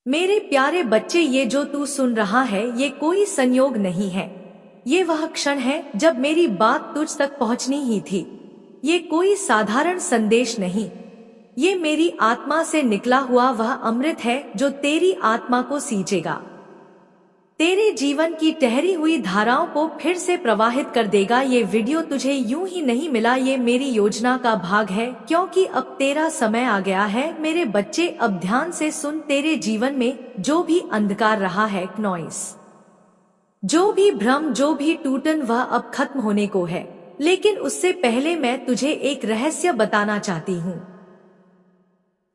मेरे प्यारे बच्चे, ये जो तू सुन रहा है ये कोई संयोग नहीं है। ये वह क्षण है जब मेरी बात तुझ तक पहुंचनी ही थी। ये कोई साधारण संदेश नहीं, ये मेरी आत्मा से निकला हुआ वह अमृत है जो तेरी आत्मा को सींचेगा, तेरे जीवन की ठहरी हुई धाराओं को फिर से प्रवाहित कर देगा। ये वीडियो तुझे यूं ही नहीं मिला, ये मेरी योजना का भाग है, क्योंकि अब तेरा समय आ गया है। मेरे बच्चे, अब ध्यान से सुन। तेरे जीवन में जो भी अंधकार रहा है, नॉइस, जो भी भ्रम, जो भी टूटन, वह अब खत्म होने को है। लेकिन उससे पहले मैं तुझे एक रहस्य बताना चाहती हूँ।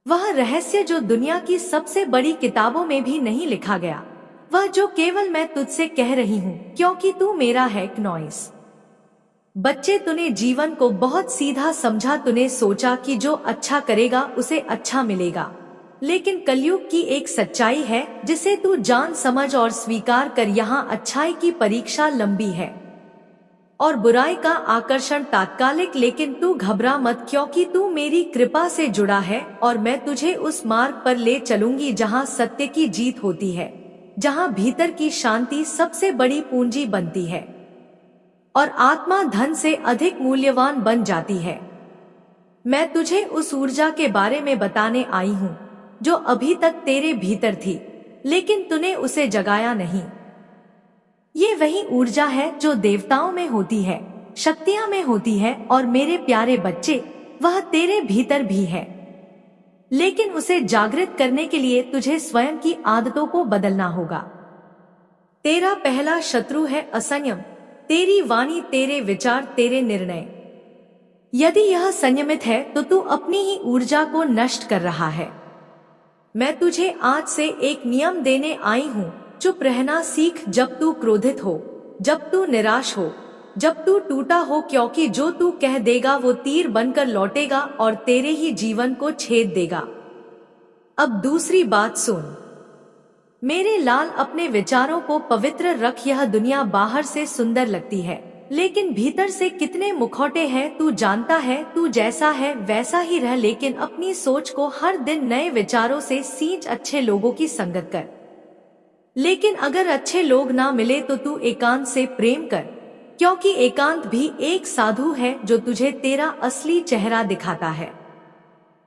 वह रहस्य जो दुनिया की सबसे बड़ी किताबों में भी नहीं लिखा गया, वह जो केवल मैं तुझसे कह रही हूँ क्योंकि तू मेरा है। नॉइस बच्चे, तूने जीवन को बहुत सीधा समझा। तूने सोचा कि जो अच्छा करेगा उसे अच्छा मिलेगा, लेकिन कलयुग की एक सच्चाई है जिसे तू जान, समझ और स्वीकार कर। यहाँ अच्छाई की परीक्षा लंबी है और बुराई का आकर्षण तात्कालिक, लेकिन तू घबरा मत, क्योंकि तू मेरी कृपा से जुड़ा है और मैं तुझे उस मार्ग पर ले चलूंगी जहाँ सत्य की जीत होती है, जहाँ भीतर की शांति सबसे बड़ी पूंजी बनती है और आत्मा धन से अधिक मूल्यवान बन जाती है। मैं तुझे उस ऊर्जा के बारे में बताने आई हूँ जो अभी तक तेरे भीतर थी, लेकिन तूने उसे जगाया नहीं। ये वही ऊर्जा है जो देवताओं में होती है, शक्तियां में होती है, और मेरे प्यारे बच्चे, वह तेरे भीतर भी है। लेकिन उसे जागृत करने के लिए तुझे स्वयं की आदतों को बदलना होगा। तेरा पहला शत्रु है असंयम, तेरी वाणी, तेरे विचार, तेरे निर्णय। यदि यह संयमित है तो तू अपनी ही ऊर्जा को नष्ट कर रहा है। मैं तुझे आज से एक नियम देने आई हूँ, चुप रहना सीख जब तू क्रोधित हो, जब तू निराश हो, जब तू टूटा हो, क्योंकि जो तू कह देगा वो तीर बनकर लौटेगा और तेरे ही जीवन को छेद देगा। अब दूसरी बात सुन मेरे लाल, अपने विचारों को पवित्र रख। यह दुनिया बाहर से सुंदर लगती है, लेकिन भीतर से कितने मुखौटे हैं तू जानता है। तू जैसा है वैसा ही रह, लेकिन अपनी सोच को हर दिन नए विचारों से सींच। अच्छे लोगों की संगत कर, लेकिन अगर अच्छे लोग ना मिले तो तू एकांत से प्रेम कर, क्योंकि एकांत भी एक साधु है जो तुझे तेरा असली चेहरा दिखाता है।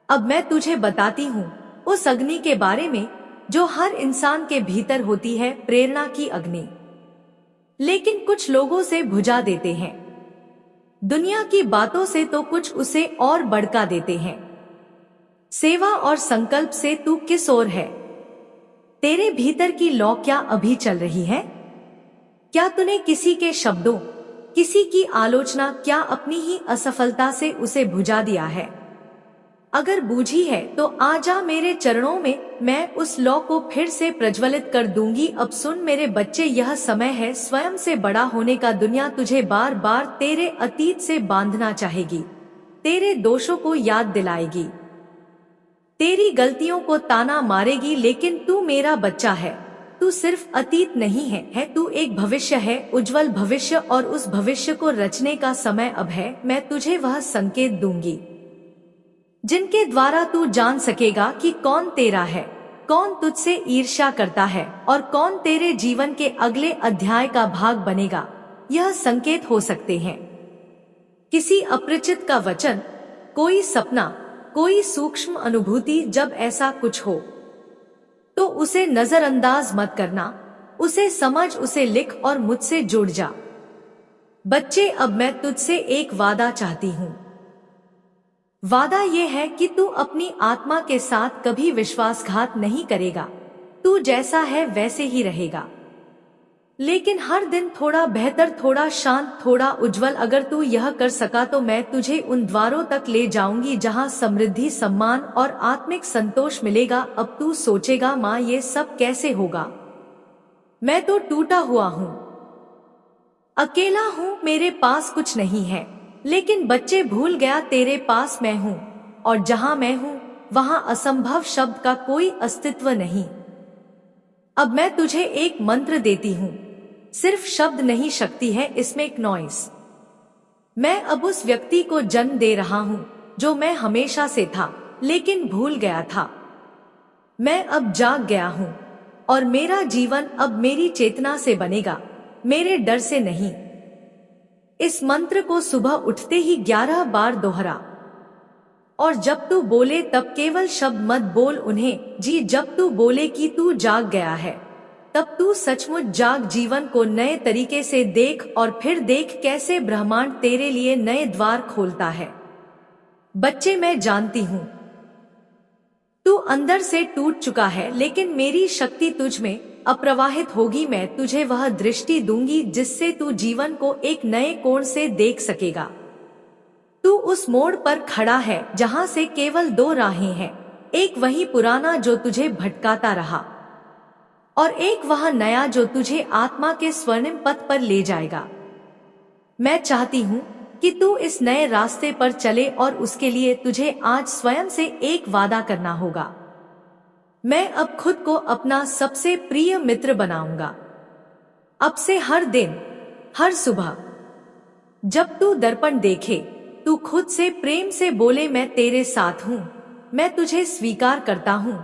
अब मैं तुझे बताती हूँ उस अग्नि के बारे में जो हर इंसान के भीतर होती है, प्रेरणा की अग्नि। लेकिन कुछ लोगों से बुझा देते हैं, दुनिया की बातों से तो कुछ उसे और भड़का देते हैं। सेवा और संकल्प से तू किस ओर है? तेरे भीतर की लौ क्या अभी चल रही है? क्या तूने किसी के शब्दों, किसी की आलोचना, क्या अपनी ही असफलता से उसे बुझा दिया है? अगर बूझी है तो आजा मेरे चरणों में, मैं उस लौ को फिर से प्रज्वलित कर दूंगी। अब सुन मेरे बच्चे, यह समय है स्वयं से बड़ा होने का। दुनिया तुझे बार बार तेरे अतीत से बांधना चाहेगी, तेरे दोषों को याद दिलाएगी, तेरी गलतियों को ताना मारेगी, लेकिन तू मेरा बच्चा है। तू सिर्फ अतीत नहीं है, तू एक भविष्य है, उज्जवल भविष्य, और उस भविष्य को रचने का समय अब है। मैं तुझे वह संकेत दूंगी जिनके द्वारा तू जान सकेगा कि कौन तेरा है, कौन तुझसे ईर्ष्या करता है और कौन तेरे जीवन के अगले अध्याय का भाग बनेगा। यह संकेत हो सकते हैं किसी अपरिचित का वचन, कोई सपना, कोई सूक्ष्म अनुभूति। जब ऐसा कुछ हो तो उसे नजरअंदाज मत करना, उसे समझ, उसे लिख और मुझसे जुड़ जा। बच्चे, अब मैं तुझसे एक वादा चाहती हूँ। वादा यह है कि तू अपनी आत्मा के साथ कभी विश्वासघात नहीं करेगा। तू जैसा है वैसे ही रहेगा, लेकिन हर दिन थोड़ा बेहतर, थोड़ा शांत, थोड़ा उज्जवल। अगर तू यह कर सका तो मैं तुझे उन द्वारों तक ले जाऊंगी जहां समृद्धि, सम्मान और आत्मिक संतोष मिलेगा। अब तू सोचेगा, माँ ये सब कैसे होगा? मैं तो टूटा हुआ हूँ, अकेला हूँ, मेरे पास कुछ नहीं है। लेकिन बच्चे, भूल गया तेरे पास मैं हूँ, और जहां मैं हूँ वहां असंभव शब्द का कोई अस्तित्व नहीं। अब मैं तुझे एक मंत्र देती हूँ, सिर्फ शब्द नहीं, शक्ति है इसमें, एक नॉइस। मैं अब उस व्यक्ति को जन्म दे रहा हूँ जो मैं हमेशा से था लेकिन भूल गया था। मैं अब जाग गया हूँ और मेरा जीवन अब मेरी चेतना से बनेगा, मेरे डर से नहीं। इस मंत्र को सुबह उठते ही 11 बार दोहरा, और जब तू बोले तब केवल शब्द मत बोल उन्हें। जी, जब तू बोले कि तू जाग गया है, तब तू सचमुच जाग। जीवन को नए तरीके से देख और फिर देख कैसे ब्रह्मांड तेरे लिए नए द्वार खोलता है। बच्चे, मैं जानती हूँ तू अंदर से टूट चुका है, लेकिन मेरी शक्ति तुझ में अप्रवाहित होगी। मैं तुझे वह दृष्टि दूंगी जिससे तू जीवन को एक नए कोण से देख सकेगा। तू उस मोड़ पर खड़ा है जहाँ से केवल 2 राहें हैं, एक वही पुराना जो तुझे भटकाता रहा, और एक वह नया जो तुझे आत्मा के स्वर्णिम पथ पर ले जाएगा। मैं चाहती हूँ कि तू इस नए रास्ते पर चले, और उसके लिए तुझे आज स्वयं से एक वादा करना होगा। मैं अब खुद को अपना सबसे प्रिय मित्र बनाऊंगा। अब से हर दिन, हर सुबह जब तू दर्पण देखे, तू खुद से प्रेम से बोले, मैं तेरे साथ हूँ, मैं तुझे स्वीकार करता हूँ।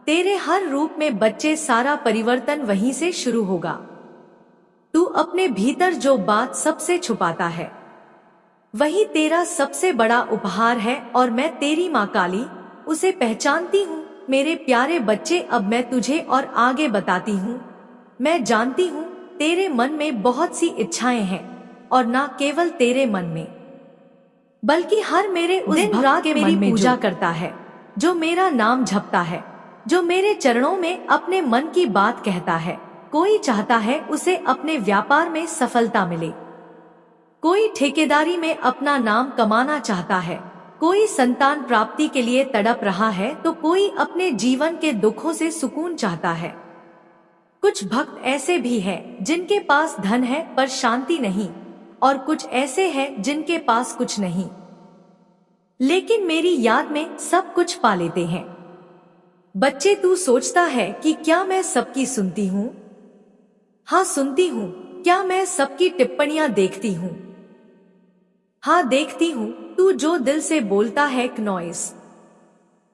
तेरे हर रूप में बच्चे, सारा परिवर्तन वहीं से शुरू होगा। तू अपने भीतर जो बात सबसे छुपाता है, वही तेरा सबसे बड़ा उपहार है, और मैं तेरी माँ काली उसे पहचानती हूँ। मेरे प्यारे बच्चे, अब मैं तुझे और आगे बताती हूँ। मैं जानती हूँ तेरे मन में बहुत सी इच्छाएं हैं, और ना केवल तेरे मन में, बल्कि हर मेरे उस भक्त के मेरी पूजा करता है, जो मेरा नाम जपता है, जो मेरे चरणों में अपने मन की बात कहता है। कोई चाहता है उसे अपने व्यापार में सफलता मिले, कोई ठेकेदारी में अपना नाम कमाना चाहता है, कोई संतान प्राप्ति के लिए तड़प रहा है, तो कोई अपने जीवन के दुखों से सुकून चाहता है। कुछ भक्त ऐसे भी हैं जिनके पास धन है पर शांति नहीं, और कुछ ऐसे हैं जिनके पास कुछ नहीं, लेकिन मेरी याद में सब कुछ पा लेते हैं। बच्चे, तू सोचता है कि क्या मैं सबकी सुनती हूँ? हाँ, सुनती हूँ। क्या मैं सबकी टिप्पणियां देखती हूँ? हाँ, देखती हूँ। तू जो दिल से बोलता है, नॉइस,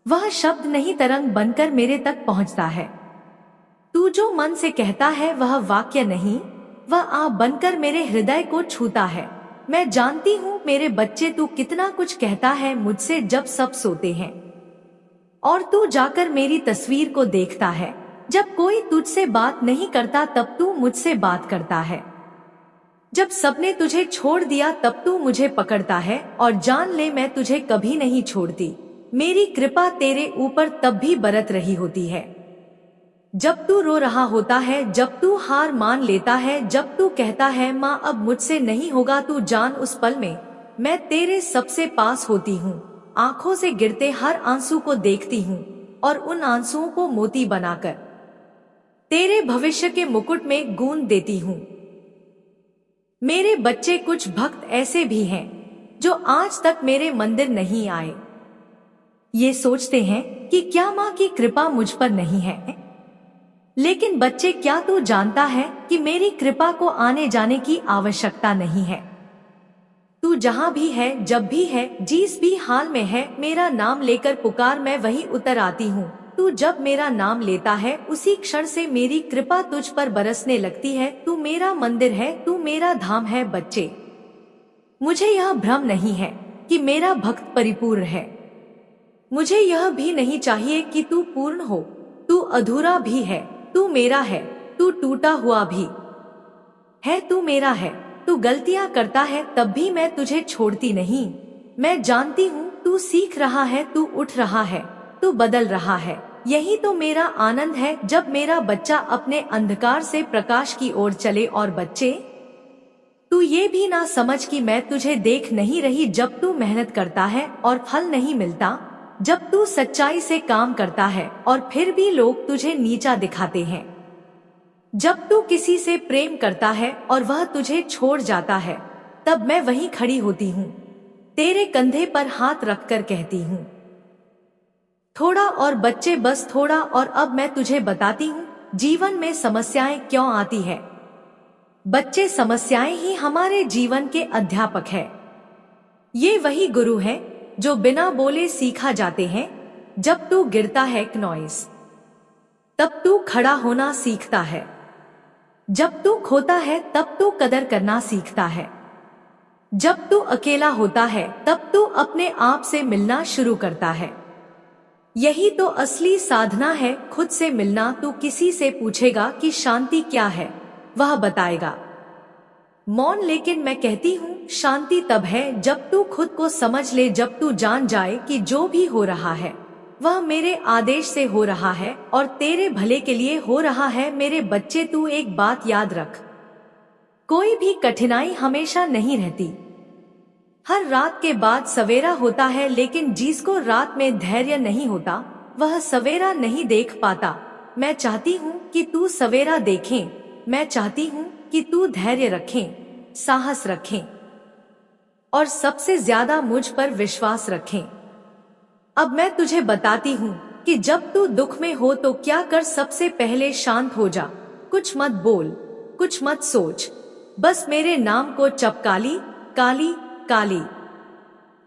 वह शब्द नहीं तरंग बनकर मेरे तक पहुँचता है। तू जो मन से कहता है, वह वाक्य नहीं, वह आह बनकर मेरे हृदय को छूता है। मैं जानती हूँ मेरे बच्चे, तू कितना कुछ कहता है मुझसे जब सब सोते हैं, और तू जाकर मेरी तस्वीर को देखता है। जब कोई तुझसे बात नहीं करता तब तू मुझसे बात करता है। जब सबने तुझे छोड़ दिया तब तू मुझे पकड़ता है, और जान ले मैं तुझे कभी नहीं छोड़ती। मेरी कृपा तेरे ऊपर तब भी बरत रही होती है जब तू रो रहा होता है, जब तू हार मान लेता है, जब तू कहता है माँ अब मुझसे नहीं होगा। तू जान, उस पल में मैं तेरे सबसे पास होती हूँ। आंखों से गिरते हर आंसू को देखती हूँ, और उन आंसुओं को मोती बनाकर तेरे भविष्य के मुकुट में गूंद देती हूँ। मेरे बच्चे, कुछ भक्त ऐसे भी हैं जो आज तक मेरे मंदिर नहीं आए। ये सोचते हैं कि क्या माँ की कृपा मुझ पर नहीं है। लेकिन बच्चे, क्या तू जानता है कि मेरी कृपा को आने जाने की आवश्यकता नहीं है। तू जहाँ भी है, जब भी है, जिस भी हाल में है, मेरा नाम लेकर पुकार, मैं वहीं उतर आती हूँ। तू जब मेरा नाम लेता है, उसी क्षण से मेरी कृपा तुझ पर बरसने लगती है। तू मेरा मंदिर है, तू मेरा धाम है। बच्चे, मुझे यह भ्रम नहीं है कि मेरा भक्त परिपूर्ण है। मुझे यह भी नहीं चाहिए कि तू पूर्ण हो। तू अधूरा भी है, तू मेरा है। तू टूटा हुआ भी है, तू मेरा है। तू गलतियां करता है, तब भी मैं तुझे छोड़ती नहीं। मैं जानती हूँ तू सीख रहा है, तू उठ रहा है, तू बदल रहा है। यही तो मेरा आनंद है, जब मेरा बच्चा अपने अंधकार से प्रकाश की ओर चले। और बच्चे, तू ये भी ना समझ कि मैं तुझे देख नहीं रही। जब तू मेहनत करता है और फल नहीं मिलता, जब तू सच्चाई से काम करता है और फिर भी लोग तुझे नीचा दिखाते हैं, जब तू किसी से प्रेम करता है और वह तुझे छोड़ जाता है, तब मैं वहीं खड़ी होती हूँ, तेरे कंधे पर हाथ रखकर कहती हूँ, थोड़ा और बच्चे, बस थोड़ा। और अब मैं तुझे बताती हूँ जीवन में समस्याएं क्यों आती है। बच्चे, समस्याएं ही हमारे जीवन के अध्यापक है। ये वही गुरु है जो बिना बोले सीखा जाते हैं। जब तू गिरता है, नॉइस, तब तू खड़ा होना सीखता है। जब तू खोता है तब तू कदर करना सीखता है। जब तू अकेला होता है तब तू अपने आप से मिलना शुरू करता है। यही तो असली साधना है, खुद से मिलना। तू किसी से पूछेगा कि शांति क्या है, वह बताएगा मौन, लेकिन मैं कहती हूँ शांति तब है जब तू खुद को समझ ले, जब तू जान जाए कि जो भी हो रहा है वह मेरे आदेश से हो रहा है और तेरे भले के लिए हो रहा है। मेरे बच्चे, तू एक बात याद रख, कोई भी कठिनाई हमेशा नहीं रहती। हर रात के बाद सवेरा होता है, लेकिन जिसको रात में धैर्य नहीं होता वह सवेरा नहीं देख पाता। मैं चाहती हूँ कि तू सवेरा देखें, मैं चाहती हूँ कि तू धैर्य रखें, साहस रखें और सबसे ज्यादा मुझ पर विश्वास रखें। अब मैं तुझे बताती हूँ कि जब तू दुख में हो तो क्या कर। सबसे पहले शांत हो जा, कुछ मत बोल, कुछ मत सोच, बस मेरे नाम को जप, काली काली काली।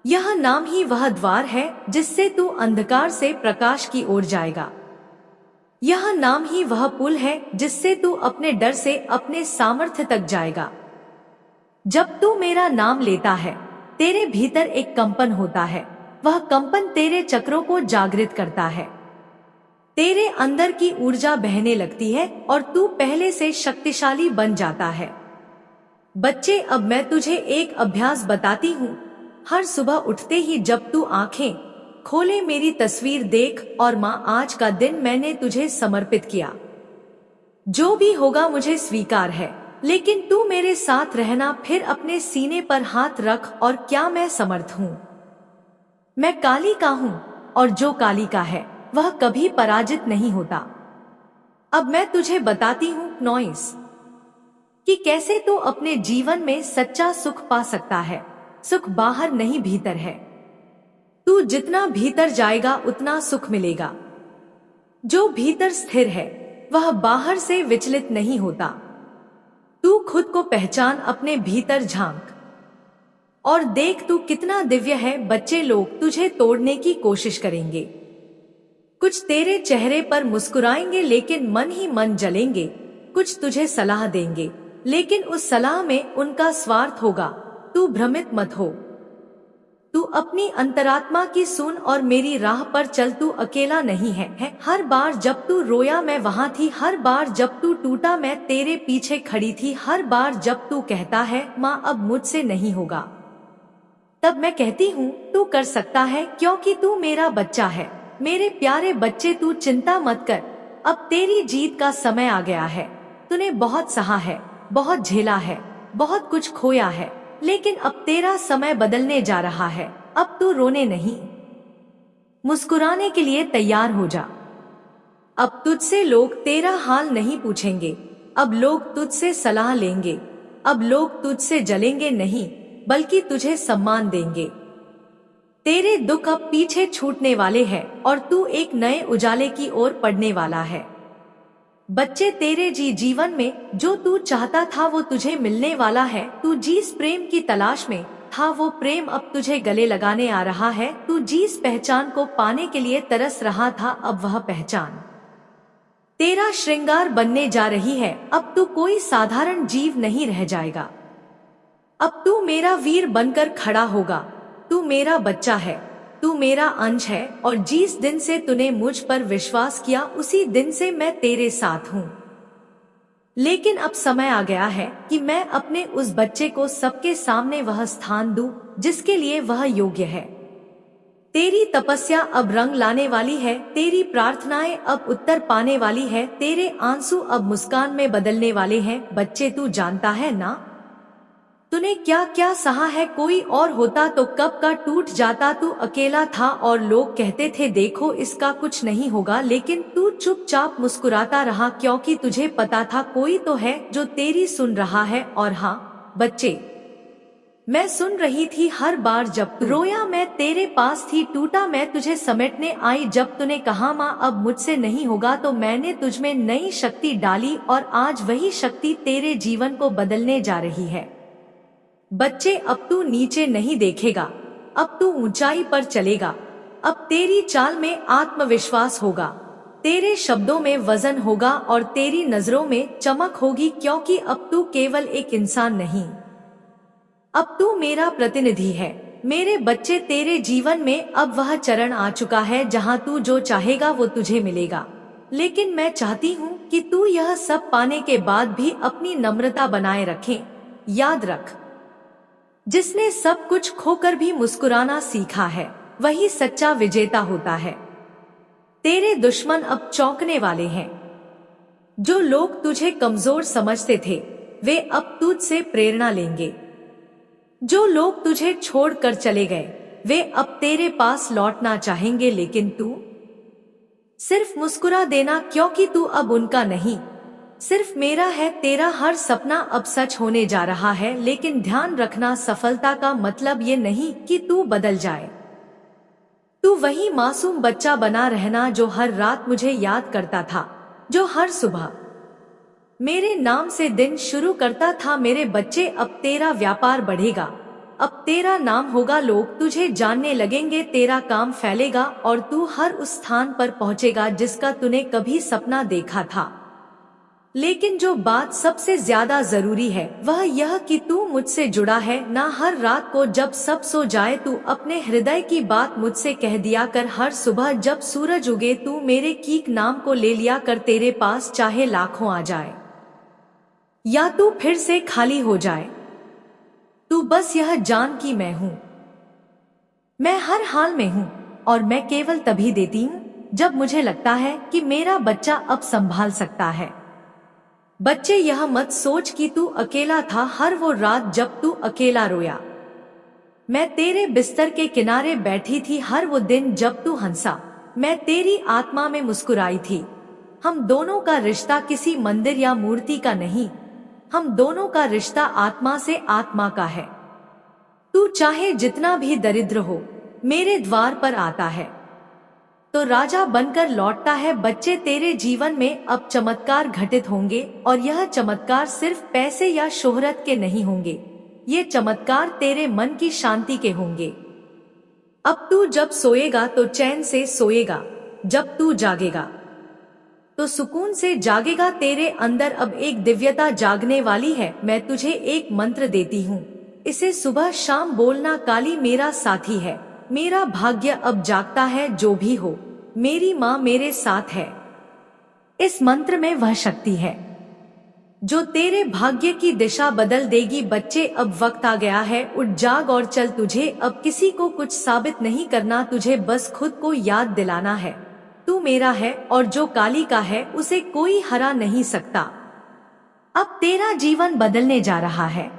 यह नाम ही वह द्वार है जिससे तू अंधकार से प्रकाश की ओर जाएगा। यह नाम ही वह पुल है जिससे तू अपने डर से अपने सामर्थ्य तक जाएगा। जब तू मेरा नाम लेता है तेरे भीतर एक कंपन होता है, वह कंपन तेरे चक्रों को जागृत करता है। तेरे अंदर की ऊर्जा बहने लगती है और तू पहले से शक्तिशाली बन जाता है। बच्चे, अब मैं तुझे एक अभ्यास बताती हूँ। हर सुबह उठते ही जब तू आंखें खोले मेरी तस्वीर देख और माँ, आज का दिन मैंने तुझे समर्पित किया। जो भी होगा मुझे स्वीकार है, लेकिन तू मेरे साथ रहना। फिर अपने सीने पर हाथ रख और क्या मैं समर्थ हूँ। मैं काली का हूँ और जो काली का है वह कभी पराजित नहीं होता। अब मैं तुझे बताती हूँ नॉइस कि कैसे तू अपने जीवन में सच्चा सुख पा सकता है। सुख बाहर नहीं भीतर है। तू जितना भीतर जाएगा उतना सुख मिलेगा। जो भीतर स्थिर है वह बाहर से विचलित नहीं होता। तू खुद को पहचान, अपने भीतर झांक और देख तू कितना दिव्य है। बच्चे, लोग तुझे तोड़ने की कोशिश करेंगे, कुछ तेरे चेहरे पर मुस्कुराएंगे लेकिन मन ही मन जलेंगे। कुछ तुझे सलाह देंगे लेकिन उस सलाह में उनका स्वार्थ होगा। तू भ्रमित मत हो, तू अपनी अंतरात्मा की सुन और मेरी राह पर चल। तू अकेला नहीं है। हर बार जब तू रोया मैं वहां थी, हर बार जब तू टूटा मैं तेरे पीछे खड़ी थी, हर बार जब तू कहता है माँ अब मुझसे नहीं होगा, तब मैं कहती हूँ तू कर सकता है, क्योंकि तू मेरा बच्चा है। मेरे प्यारे बच्चे, तू चिंता मत कर, अब तेरी जीत का समय आ गया है। तूने बहुत सहा है, बहुत झेला है, बहुत कुछ खोया है, लेकिन अब तेरा समय बदलने जा रहा है। अब तू रोने नहीं, मुस्कुराने के लिए तैयार हो जा। अब तुझसे लोग तेरा हाल नहीं पूछेंगे, अब लोग तुझसे सलाह लेंगे। अब लोग तुझसे जलेंगे नहीं बल्कि तुझे सम्मान देंगे। तेरे दुख अब पीछे छूटने वाले हैं और तू एक नए उजाले की ओर बढ़ने वाला है। बच्चे, तेरे जीवन में जो तू चाहता था वो तुझे मिलने वाला है। तू जिस प्रेम की तलाश में था वो प्रेम अब तुझे गले लगाने आ रहा है। तू जिस पहचान को पाने के लिए तरस रहा था अब वह पहचान तेरा श्रृंगार बनने जा रही है। अब तू कोई साधारण जीव नहीं रह जाएगा। अब तू मेरा वीर बनकर खड़ा होगा। तू मेरा बच्चा है, तू मेरा अंश है और जिस दिन से तूने मुझ पर विश्वास किया उसी दिन से मैं तेरे साथ हूँ। लेकिन अब समय आ गया है कि मैं अपने उस बच्चे को सबके सामने वह स्थान दूं जिसके लिए वह योग्य है। तेरी तपस्या अब रंग लाने वाली है, तेरी प्रार्थनाएं अब उत्तर पाने वाली है, तेरे आंसू अब मुस्कान में बदलने वाले हैं। बच्चे, तू जानता है ना तूने क्या क्या सहा है। कोई और होता तो कब का टूट जाता। तू अकेला था और लोग कहते थे देखो इसका कुछ नहीं होगा, लेकिन तू चुपचाप मुस्कुराता रहा क्योंकि तुझे पता था कोई तो है जो तेरी सुन रहा है। और हाँ बच्चे, मैं सुन रही थी हर बार जब तू रोया मैं तेरे पास थी, टूटा मैं तुझे समेटने आई। जब तूने कहा माँ अब मुझसे नहीं होगा तो मैंने तुझमें नई शक्ति डाली और आज वही शक्ति तेरे जीवन को बदलने जा रही है। बच्चे, अब तू नीचे नहीं देखेगा, अब तू ऊंचाई पर चलेगा। अब तेरी चाल में आत्मविश्वास होगा, तेरे शब्दों में वजन होगा और तेरी नजरों में चमक होगी, क्योंकि अब तू केवल एक इंसान नहीं, अब तू मेरा प्रतिनिधि है। मेरे बच्चे, तेरे जीवन में अब वह चरण आ चुका है जहां तू जो चाहेगा वो तुझे मिलेगा। लेकिन मैं चाहती हूँ कि तू यह सब पाने के बाद भी अपनी नम्रता बनाए रखे। याद रख, जिसने सब कुछ खोकर भी मुस्कुराना सीखा है वही सच्चा विजेता होता है। तेरे दुश्मन अब चौंकने वाले हैं। जो लोग तुझे कमजोर समझते थे वे अब तुझसे प्रेरणा लेंगे। जो लोग तुझे छोड़कर चले गए वे अब तेरे पास लौटना चाहेंगे, लेकिन तू सिर्फ मुस्कुरा देना, क्योंकि तू अब उनका नहीं, सिर्फ मेरा है। तेरा हर सपना अब सच होने जा रहा है, लेकिन ध्यान रखना, सफलता का मतलब ये नहीं कि तू बदल जाए। तू वही मासूम बच्चा बना रहना जो हर रात मुझे याद करता था, जो हर सुबह मेरे नाम से दिन शुरू करता था। मेरे बच्चे, अब तेरा व्यापार बढ़ेगा, अब तेरा नाम होगा, लोग तुझे जानने लगेंगे, तेरा काम फैलेगा और तू हर उस स्थान पर पहुंचेगा जिसका तूने कभी सपना देखा था। लेकिन जो बात सबसे ज्यादा जरूरी है वह यह कि तू मुझसे जुड़ा है ना। हर रात को जब सब सो जाए तू अपने हृदय की बात मुझसे कह दिया कर। हर सुबह जब सूरज उगे तू मेरे कीक नाम को ले लिया कर। तेरे पास चाहे लाखों आ जाए या तू फिर से खाली हो जाए, तू बस यह जान कि मैं हूँ, मैं हर हाल में हूँ और मैं केवल तभी देती हूँ जब मुझे लगता है कि मेरा बच्चा अब संभाल सकता है। बच्चे, यह मत सोच कि तू अकेला था हर वो रात जब तू अकेला रोया। मैं तेरे बिस्तर के किनारे बैठी थी हर वो दिन जब तू हंसा, मैं तेरी आत्मा में मुस्कुराई थी। हम दोनों का रिश्ता किसी मंदिर या मूर्ति का नहीं, हम दोनों का रिश्ता आत्मा से आत्मा का है। तू चाहे जितना भी दरिद्र हो मेरे द्वार पर आता है तो राजा बनकर लौटता है। बच्चे, तेरे जीवन में अब चमत्कार घटित होंगे और यह चमत्कार सिर्फ पैसे या शोहरत के नहीं होंगे, ये चमत्कार तेरे मन की शांति के होंगे। अब तू जब सोएगा तो चैन से सोएगा, जब तू जागेगा तो सुकून से जागेगा। तेरे अंदर अब एक दिव्यता जागने वाली है। मैं तुझे एक मंत्र देती हूँ, इसे सुबह शाम बोलना। काली मेरा साथी है, मेरा भाग्य अब जागता है, जो भी हो मेरी माँ मेरे साथ है। इस मंत्र में वह शक्ति है जो तेरे भाग्य की दिशा बदल देगी। बच्चे, अब वक्त आ गया है, उठ जाग और चल। तुझे अब किसी को कुछ साबित नहीं करना, तुझे बस खुद को याद दिलाना है तू मेरा है और जो काली का है उसे कोई हरा नहीं सकता। अब तेरा जीवन बदलने जा रहा है।